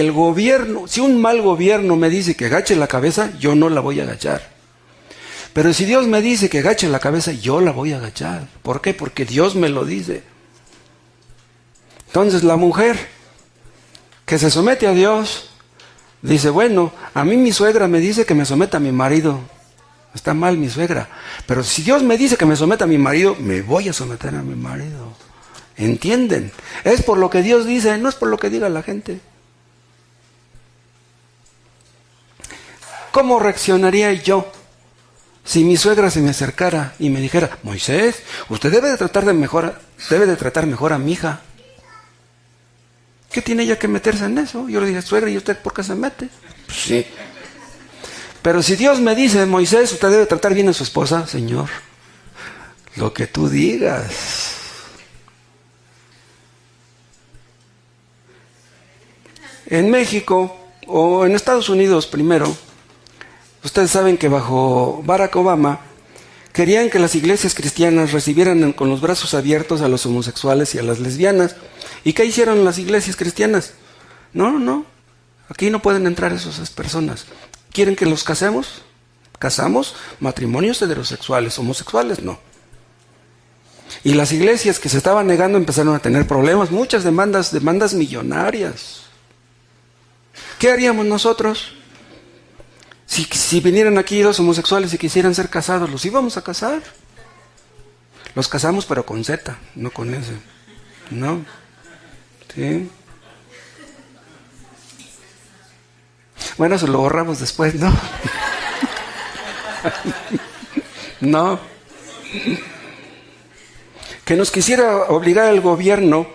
un mal gobierno me dice que agache la cabeza, yo no la voy a agachar. Pero si Dios me dice que agache la cabeza, yo la voy a agachar. ¿Por qué? Porque Dios me lo dice. Entonces la mujer que se somete a Dios, dice, bueno, a mí mi suegra me dice que me someta a mi marido. Está mal mi suegra. Pero si Dios me dice que me someta a mi marido, me voy a someter a mi marido. ¿Entienden? Es por lo que Dios dice, no es por lo que diga la gente. ¿Cómo reaccionaría yo si mi suegra se me acercara y me dijera, Moisés, usted debe de tratar mejor a mi hija? ¿Qué tiene ella que meterse en eso? Yo le dije, suegra, ¿y usted por qué se mete? Pues sí. Pero si Dios me dice, Moisés, usted debe tratar bien a su esposa, Señor, lo que tú digas. En México, o en Estados Unidos primero, ustedes saben que bajo Barack Obama querían que las iglesias cristianas recibieran con los brazos abiertos a los homosexuales y a las lesbianas. ¿Y qué hicieron las iglesias cristianas? No, aquí no pueden entrar esas personas. ¿Quieren que los casemos? Casamos matrimonios heterosexuales, homosexuales no. Y las iglesias que se estaban negando empezaron a tener problemas, muchas demandas millonarias. ¿Qué haríamos nosotros? Si vinieran aquí dos homosexuales y quisieran ser casados, ¿los íbamos a casar? Los casamos pero con Z, no con S. ¿No? ¿Sí? Bueno, eso lo borramos después, ¿no? No. Que nos quisiera obligar al gobierno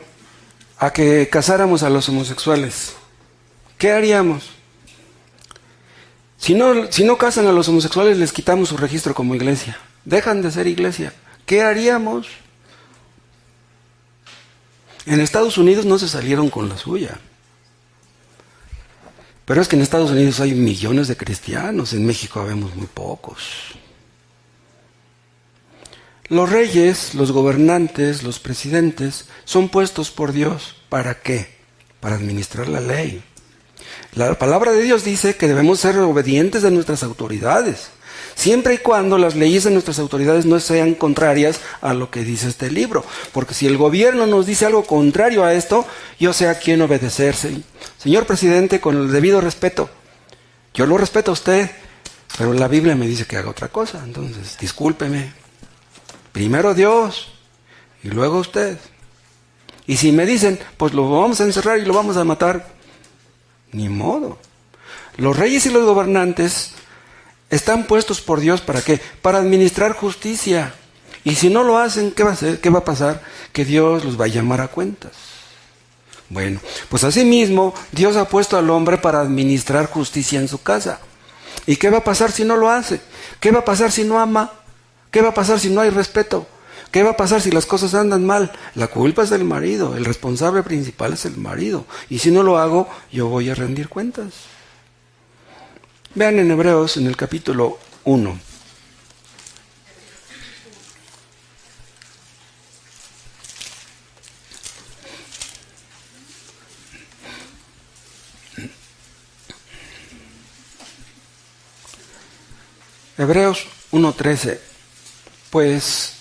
a que casáramos a los homosexuales. ¿Qué haríamos? Si no casan a los homosexuales, les quitamos su registro como iglesia. Dejan de ser iglesia. ¿Qué haríamos? En Estados Unidos no se salieron con la suya. Pero es que en Estados Unidos hay millones de cristianos, en México vemos muy pocos. Los reyes, los gobernantes, los presidentes son puestos por Dios. ¿Para qué? Para administrar la ley. La palabra de Dios dice que debemos ser obedientes de nuestras autoridades, siempre y cuando las leyes de nuestras autoridades no sean contrarias a lo que dice este libro. Porque si el gobierno nos dice algo contrario a esto, yo sé a quién obedecerse. Señor presidente, con el debido respeto, yo lo respeto a usted, pero la Biblia me dice que haga otra cosa. Entonces, discúlpeme. Primero Dios y luego usted. Y si me dicen, pues lo vamos a encerrar y lo vamos a matar, ni modo. Los reyes y los gobernantes Están puestos por Dios, ¿para qué? Para administrar justicia. Y si no lo hacen, ¿qué va a hacer? ¿Qué va a pasar? Que Dios los va a llamar a cuentas. Bueno, pues asimismo, Dios ha puesto al hombre para administrar justicia en su casa. ¿Y qué va a pasar si no lo hace? ¿Qué va a pasar si no ama? ¿Qué va a pasar si no hay respeto? ¿Qué va a pasar si las cosas andan mal? La culpa es del marido, el responsable principal es el marido. Y si no lo hago, yo voy a rendir cuentas. Vean en Hebreos, en el capítulo 1. Hebreos 1:13. Pues,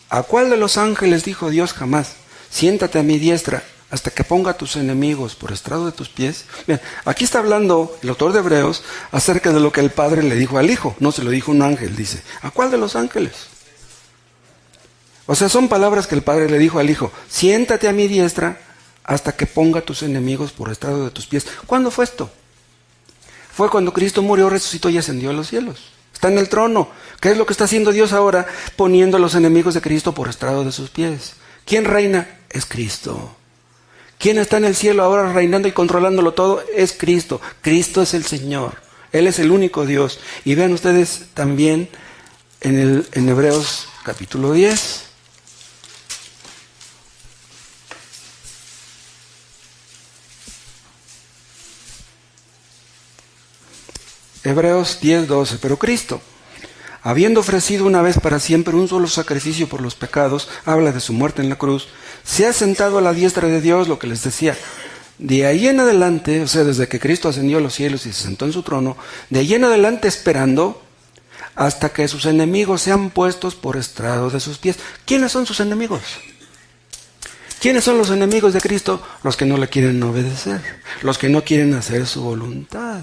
¿a cuál de los ángeles dijo Dios jamás: siéntate a mi diestra hasta que ponga a tus enemigos por estrado de tus pies? Bien, aquí está hablando el autor de Hebreos acerca de lo que el Padre le dijo al Hijo. No se lo dijo un ángel, dice. ¿A cuál de los ángeles? O sea, son palabras que el Padre le dijo al Hijo: siéntate a mi diestra hasta que ponga a tus enemigos por estrado de tus pies. ¿Cuándo fue esto? Fue cuando Cristo murió, resucitó y ascendió a los cielos. Está en el trono. ¿Qué es lo que está haciendo Dios ahora? Poniendo a los enemigos de Cristo por estrado de sus pies. ¿Quién reina? Es Cristo. ¿Quién está en el cielo ahora reinando y controlándolo todo? Es Cristo. Cristo es el Señor. Él es el único Dios. Y vean ustedes también en Hebreos capítulo 10. Hebreos 10:12. Pero Cristo, habiendo ofrecido una vez para siempre un solo sacrificio por los pecados, habla de su muerte en la cruz, se ha sentado a la diestra de Dios, lo que les decía. De ahí en adelante, o sea, desde que Cristo ascendió a los cielos y se sentó en su trono, de ahí en adelante esperando hasta que sus enemigos sean puestos por estrado de sus pies. ¿Quiénes son sus enemigos? ¿Quiénes son los enemigos de Cristo? Los que no le quieren obedecer, los que no quieren hacer su voluntad.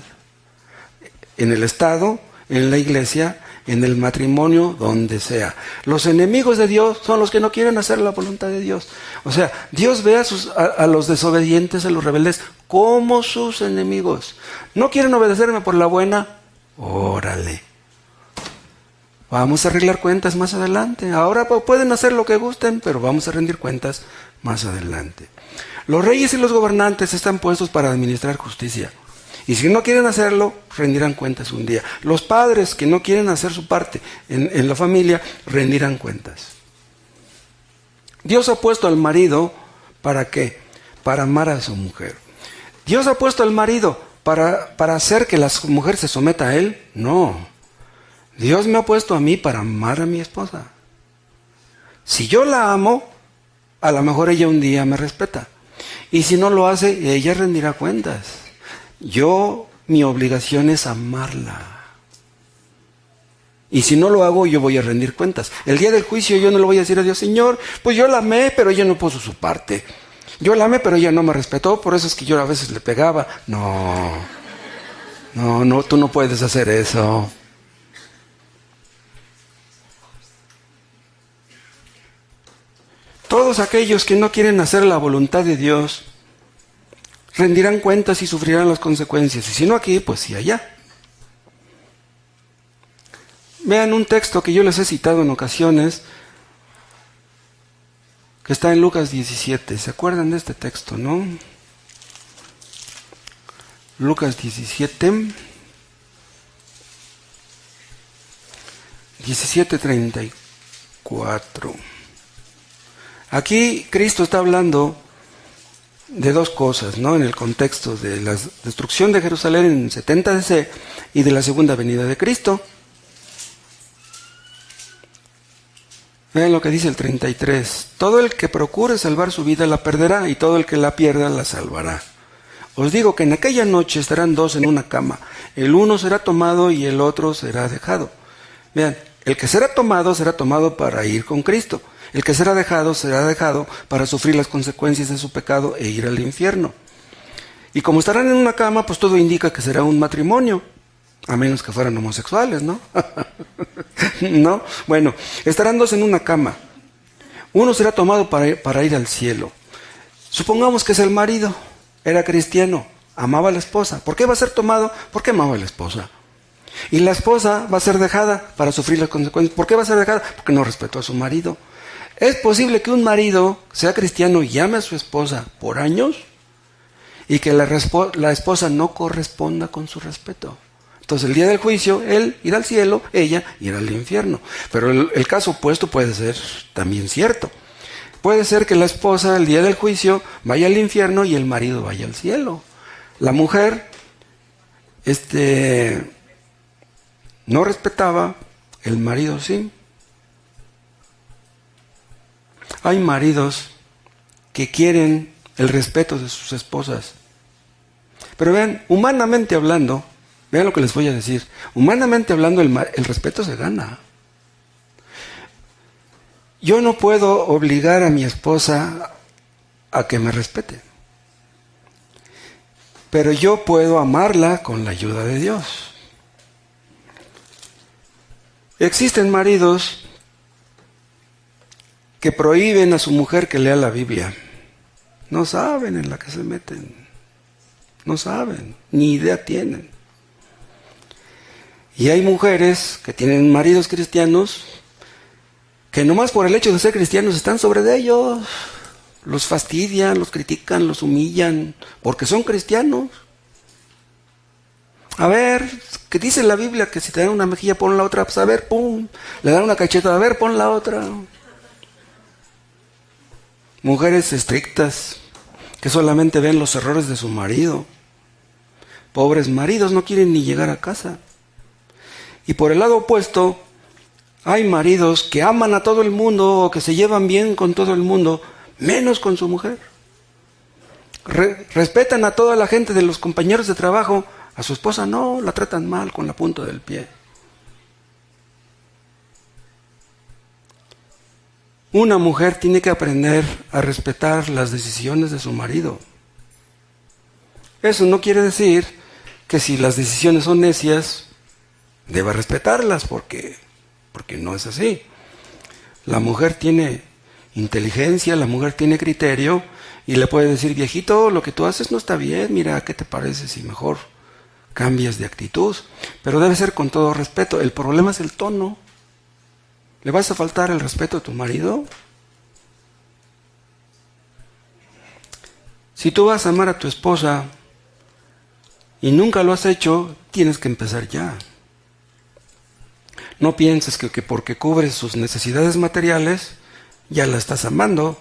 En el Estado, en la iglesia, en el matrimonio, donde sea. Los enemigos de Dios son los que no quieren hacer la voluntad de Dios. O sea, Dios ve a los desobedientes, a los rebeldes, como sus enemigos. ¿No quieren obedecerme por la buena? Órale. Vamos a arreglar cuentas más adelante. Ahora pueden hacer lo que gusten, pero vamos a rendir cuentas más adelante. Los reyes y los gobernantes están puestos para administrar justicia. Y si no quieren hacerlo, rendirán cuentas un día. Los padres que no quieren hacer su parte en la familia, rendirán cuentas. Dios ha puesto al marido, ¿para qué? Para amar a su mujer. Dios ha puesto al marido para hacer que la mujer se someta a él. No. Dios me ha puesto a mí para amar a mi esposa. Si yo la amo, a lo mejor ella un día me respeta. Y si no lo hace, ella rendirá cuentas. Mi obligación es amarla. Y si no lo hago, yo voy a rendir cuentas. El día del juicio yo no le voy a decir a Dios: Señor, pues yo la amé, pero ella no puso su parte. Yo la amé, pero ella no me respetó, por eso es que yo a veces le pegaba. No, tú no puedes hacer eso. Todos aquellos que no quieren hacer la voluntad de Dios rendirán cuentas y sufrirán las consecuencias. Y si no aquí, pues sí allá. Vean un texto que yo les he citado en ocasiones, que está en Lucas 17. ¿Se acuerdan de este texto, no? Lucas 17, 17:34. Aquí Cristo está hablando de dos cosas, ¿no? En el contexto de la destrucción de Jerusalén en 70 DC y de la segunda venida de Cristo. Vean lo que dice el 33. Todo el que procure salvar su vida la perderá, y todo el que la pierda la salvará. Os digo que en aquella noche estarán dos en una cama. El uno será tomado y el otro será dejado. Vean, el que será tomado para ir con Cristo. El que será dejado para sufrir las consecuencias de su pecado e ir al infierno. Y como estarán en una cama, pues todo indica que será un matrimonio. A menos que fueran homosexuales, ¿no? ¿No? Bueno, estarán dos en una cama. Uno será tomado para ir al cielo. Supongamos que es el marido. Era cristiano, amaba a la esposa. ¿Por qué va a ser tomado? Porque amaba a la esposa. Y la esposa va a ser dejada para sufrir las consecuencias. ¿Por qué va a ser dejada? Porque no respetó a su marido. ¿Es posible que un marido sea cristiano y llame a su esposa por años y que la esposa no corresponda con su respeto? Entonces el día del juicio, él irá al cielo, ella irá al infierno. Pero el caso opuesto puede ser también cierto. Puede ser que la esposa el día del juicio vaya al infierno y el marido vaya al cielo. La mujer no respetaba, el marido sí. Hay maridos que quieren el respeto de sus esposas. Pero vean, humanamente hablando, vean lo que les voy a decir. Humanamente hablando, el respeto se gana. Yo no puedo obligar a mi esposa a que me respete. Pero yo puedo amarla con la ayuda de Dios. Existen maridos que prohíben a su mujer que lea la Biblia. No saben en la que se meten. No saben, ni idea tienen. Y hay mujeres que tienen maridos cristianos que nomás por el hecho de ser cristianos están sobre de ellos. Los fastidian, los critican, los humillan, porque son cristianos. A ver, que dice la Biblia que si te dan una mejilla pon la otra, pues a ver, pum, le dan una cacheta, a ver, pon la otra. Mujeres estrictas, que solamente ven los errores de su marido. Pobres maridos, no quieren ni llegar a casa. Y por el lado opuesto, hay maridos que aman a todo el mundo o que se llevan bien con todo el mundo, menos con su mujer. Respetan a toda la gente de los compañeros de trabajo, a su esposa no, la tratan mal con la punta del pie. Una mujer tiene que aprender a respetar las decisiones de su marido. Eso no quiere decir que si las decisiones son necias, deba respetarlas, porque no es así. La mujer tiene inteligencia, la mujer tiene criterio, y le puede decir, viejito, lo que tú haces no está bien, mira, ¿qué te parece si mejor cambias de actitud? Pero debe ser con todo respeto. El problema es el tono. ¿Le vas a faltar el respeto a tu marido? Si tú vas a amar a tu esposa y nunca lo has hecho, tienes que empezar ya. No pienses que porque cubres sus necesidades materiales, ya la estás amando.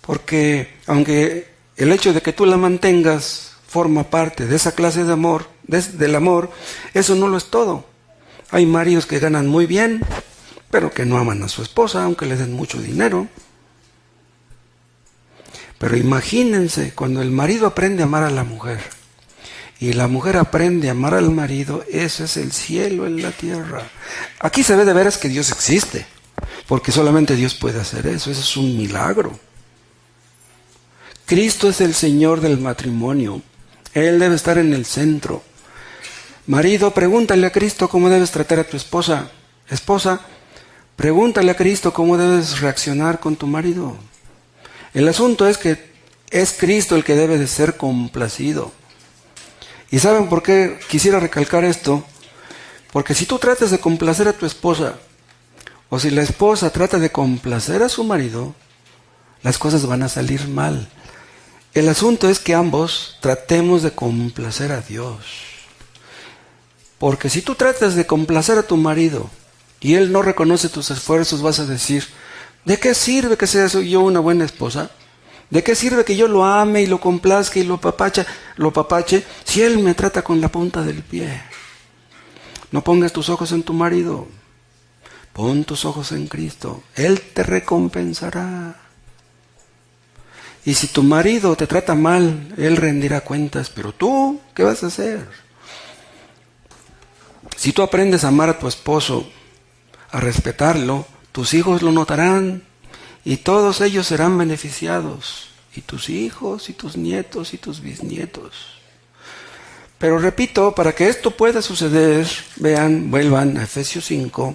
Porque aunque el hecho de que tú la mantengas forma parte de esa clase de amor, del amor, eso no lo es todo. Hay maridos que ganan muy bien, pero que no aman a su esposa, aunque le den mucho dinero. Pero imagínense, cuando el marido aprende a amar a la mujer, y la mujer aprende a amar al marido, eso es el cielo en la tierra. Aquí se ve de veras que Dios existe, porque solamente Dios puede hacer eso, es un milagro. Cristo es el Señor del matrimonio, Él debe estar en el centro. Marido, pregúntale a Cristo cómo debes tratar a tu esposa. Esposa, pregúntale a Cristo cómo debes reaccionar con tu marido. El asunto es que es Cristo el que debe de ser complacido. ¿Y saben por qué quisiera recalcar esto? Porque si tú tratas de complacer a tu esposa, o si la esposa trata de complacer a su marido, las cosas van a salir mal. El asunto es que ambos tratemos de complacer a Dios. Porque si tú tratas de complacer a tu marido y él no reconoce tus esfuerzos, vas a decir, ¿de qué sirve que sea yo una buena esposa? ¿De qué sirve que yo lo ame y lo complazca y lo apapache si él me trata con la punta del pie? No pongas tus ojos en tu marido, pon tus ojos en Cristo, Él te recompensará. Y si tu marido te trata mal, él rendirá cuentas, pero tú, ¿qué vas a hacer? Si tú aprendes a amar a tu esposo, a respetarlo, tus hijos lo notarán y todos ellos serán beneficiados, y tus hijos, y tus nietos, y tus bisnietos. Pero repito, para que esto pueda suceder, vuelvan a Efesios 5,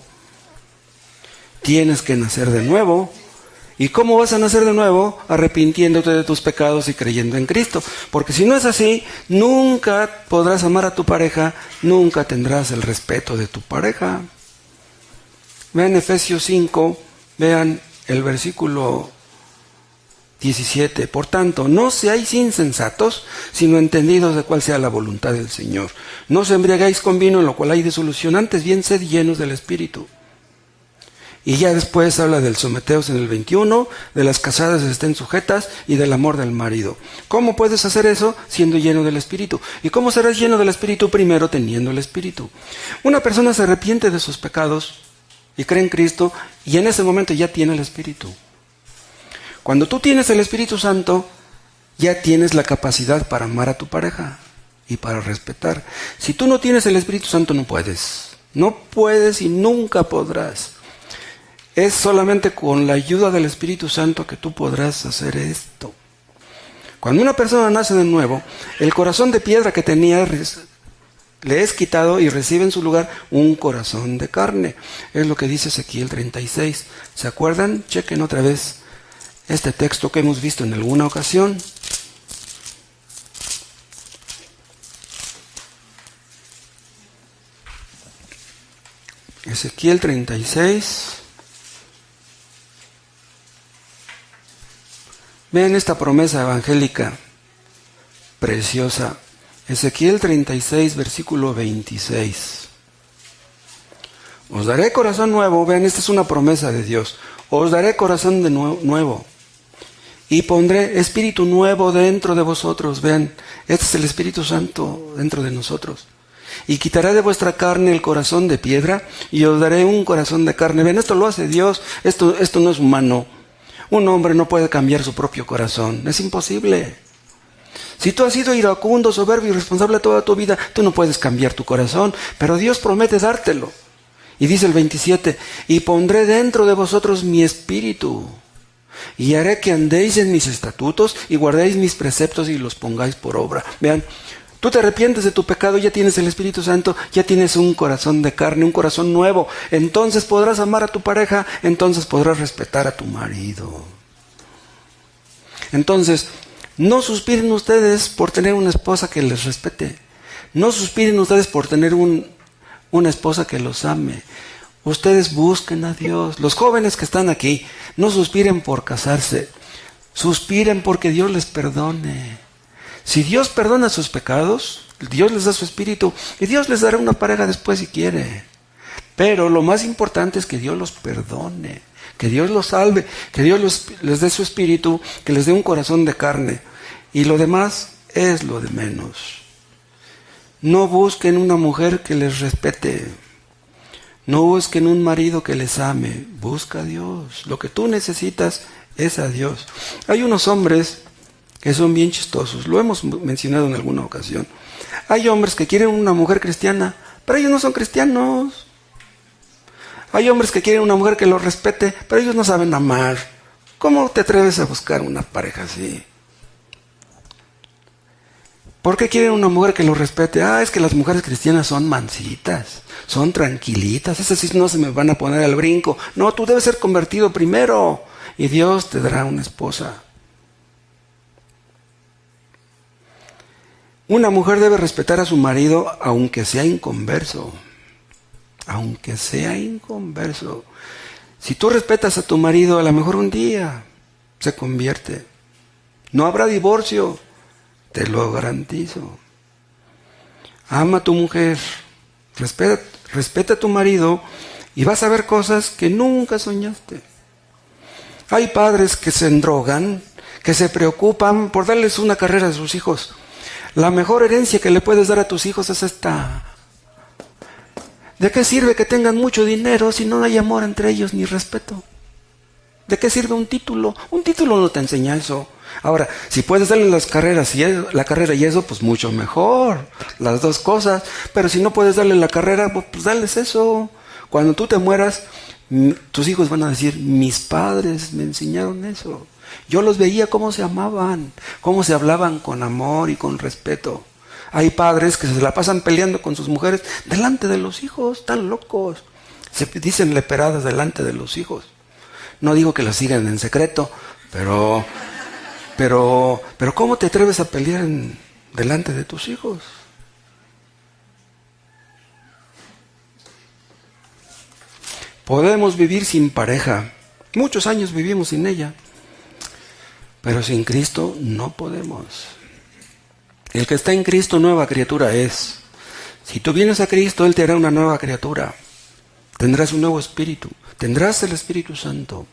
tienes que nacer de nuevo, ¿Y cómo vas a nacer de nuevo? Arrepintiéndote de tus pecados y creyendo en Cristo. Porque si no es así, nunca podrás amar a tu pareja, nunca tendrás el respeto de tu pareja. Vean Efesios 5, vean el versículo 17. Por tanto, no seáis insensatos, sino entendidos de cuál sea la voluntad del Señor. No os embriagáis con vino, en lo cual hay disolución, antes bien sed llenos del Espíritu. Y ya después habla del someteos en el 21, de las casadas estén sujetas y del amor del marido. ¿Cómo puedes hacer eso? Siendo lleno del Espíritu. ¿Y cómo serás lleno del Espíritu? Primero teniendo el Espíritu. Una persona se arrepiente de sus pecados y cree en Cristo y en ese momento ya tiene el Espíritu. Cuando tú tienes el Espíritu Santo, ya tienes la capacidad para amar a tu pareja y para respetar. Si tú no tienes el Espíritu Santo, no puedes. No puedes y nunca podrás. Es solamente con la ayuda del Espíritu Santo que tú podrás hacer esto. Cuando una persona nace de nuevo, el corazón de piedra que tenía le es quitado y recibe en su lugar un corazón de carne. Es lo que dice Ezequiel 36. ¿Se acuerdan? Chequen otra vez este texto que hemos visto en alguna ocasión. Ezequiel 36. Vean esta promesa evangélica preciosa. Ezequiel 36, versículo 26. Os daré corazón nuevo. Vean, esta es una promesa de Dios. Os daré corazón de nuevo. Y pondré espíritu nuevo dentro de vosotros. Vean, este es el Espíritu Santo dentro de nosotros. Y quitaré de vuestra carne el corazón de piedra y os daré un corazón de carne. Vean, esto lo hace Dios. Esto no es humano. Un hombre no puede cambiar su propio corazón. Es imposible. Si tú has sido iracundo, soberbio y irresponsable toda tu vida, tú no puedes cambiar tu corazón. Pero Dios promete dártelo. Y dice el 27, y pondré dentro de vosotros mi espíritu. Y haré que andéis en mis estatutos y guardéis mis preceptos y los pongáis por obra. Vean, tú te arrepientes de tu pecado, ya tienes el Espíritu Santo, ya tienes un corazón de carne, un corazón nuevo. Entonces podrás amar a tu pareja, entonces podrás respetar a tu marido. Entonces, no suspiren ustedes por tener una esposa que les respete. No suspiren ustedes por tener una esposa que los ame. Ustedes busquen a Dios. Los jóvenes que están aquí, no suspiren por casarse. Suspiren porque Dios les perdone. Si Dios perdona sus pecados, Dios les da su espíritu y Dios les dará una pareja después si quiere. Pero lo más importante es que Dios los perdone, que Dios los salve, que Dios les dé su espíritu, que les dé un corazón de carne. Y lo demás es lo de menos. No busquen una mujer que les respete. No busquen un marido que les ame. Busca a Dios. Lo que tú necesitas es a Dios. Hay unos hombres que son bien chistosos. Lo hemos mencionado en alguna ocasión. Hay hombres que quieren una mujer cristiana, pero ellos no son cristianos. Hay hombres que quieren una mujer que los respete, pero ellos no saben amar. ¿Cómo te atreves a buscar una pareja así? ¿Por qué quieren una mujer que los respete? Es que las mujeres cristianas son mansitas, son tranquilitas, esas sí no se me van a poner al brinco. No, tú debes ser convertido primero y Dios te dará una esposa. Una mujer debe respetar a su marido aunque sea inconverso. Aunque sea inconverso. Si tú respetas a tu marido, a lo mejor un día se convierte. No habrá divorcio, te lo garantizo. Ama a tu mujer, respeta a tu marido y vas a ver cosas que nunca soñaste. Hay padres que se endrogan, que se preocupan por darles una carrera a sus hijos. La mejor herencia que le puedes dar a tus hijos es esta. ¿De qué sirve que tengan mucho dinero si no hay amor entre ellos ni respeto? ¿De qué sirve un título? Un título no te enseña eso. Ahora, si puedes darle la carrera y eso, pues mucho mejor. Las dos cosas. Pero si no puedes darle la carrera, pues dales eso. Cuando tú te mueras, tus hijos van a decir, mis padres me enseñaron eso. Yo los veía cómo se amaban, cómo se hablaban con amor y con respeto. Hay padres que se la pasan peleando con sus mujeres delante de los hijos, tan locos. Se dicen leperadas delante de los hijos. No digo que lo sigan en secreto, pero ¿cómo te atreves a pelear delante de tus hijos? Podemos vivir sin pareja. Muchos años vivimos sin ella. Pero sin Cristo no podemos. El que está en Cristo, nueva criatura es. Si tú vienes a Cristo, Él te hará una nueva criatura. Tendrás un nuevo espíritu. Tendrás el Espíritu Santo.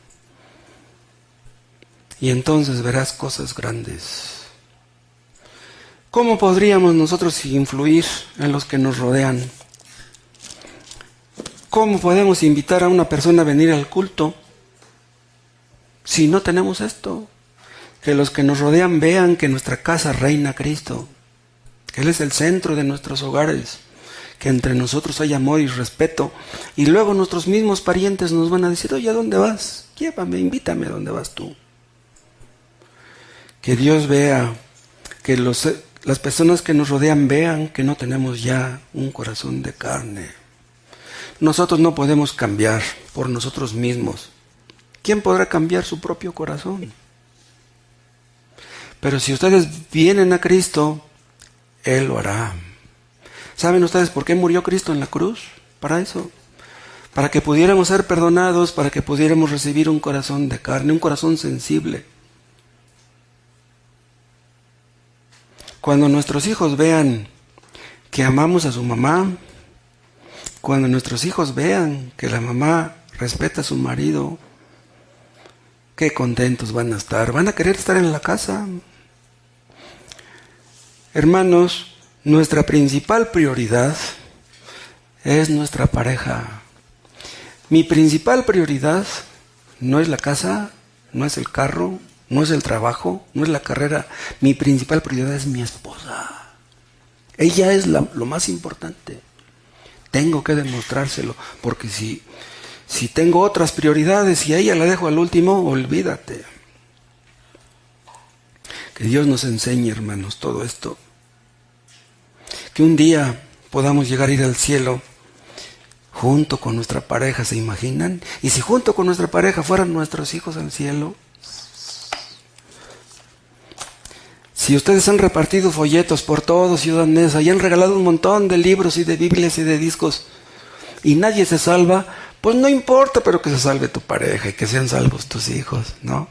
Y entonces verás cosas grandes. ¿Cómo podríamos nosotros influir en los que nos rodean? ¿Cómo podemos invitar a una persona a venir al culto si no tenemos esto? Que los que nos rodean vean que en nuestra casa reina Cristo, que Él es el centro de nuestros hogares, que entre nosotros hay amor y respeto, y luego nuestros mismos parientes nos van a decir, oye, ¿a dónde vas? Llévame, invítame, ¿a dónde vas tú? Que Dios vea, que las personas que nos rodean vean que no tenemos ya un corazón de carne. Nosotros no podemos cambiar por nosotros mismos. ¿Quién podrá cambiar su propio corazón? Pero si ustedes vienen a Cristo, Él lo hará. ¿Saben ustedes por qué murió Cristo en la cruz? Para eso. Para que pudiéramos ser perdonados, para que pudiéramos recibir un corazón de carne, un corazón sensible. Cuando nuestros hijos vean que amamos a su mamá, cuando nuestros hijos vean que la mamá respeta a su marido, qué contentos van a estar. Van a querer estar en la casa. Hermanos, nuestra principal prioridad es nuestra pareja. Mi principal prioridad no es la casa, no es el carro, no es el trabajo, no es la carrera. Mi principal prioridad es mi esposa. Ella es lo más importante. Tengo que demostrárselo, porque si tengo otras prioridades y a ella la dejo al último, olvídate. Que Dios nos enseñe, hermanos, todo esto. Que un día podamos llegar a ir al cielo junto con nuestra pareja, ¿se imaginan? Y si junto con nuestra pareja fueran nuestros hijos al cielo. Si ustedes han repartido folletos por todo Ciudad Neza y han regalado un montón de libros y de Biblias y de discos y nadie se salva, pues no importa, pero que se salve tu pareja y que sean salvos tus hijos, ¿no?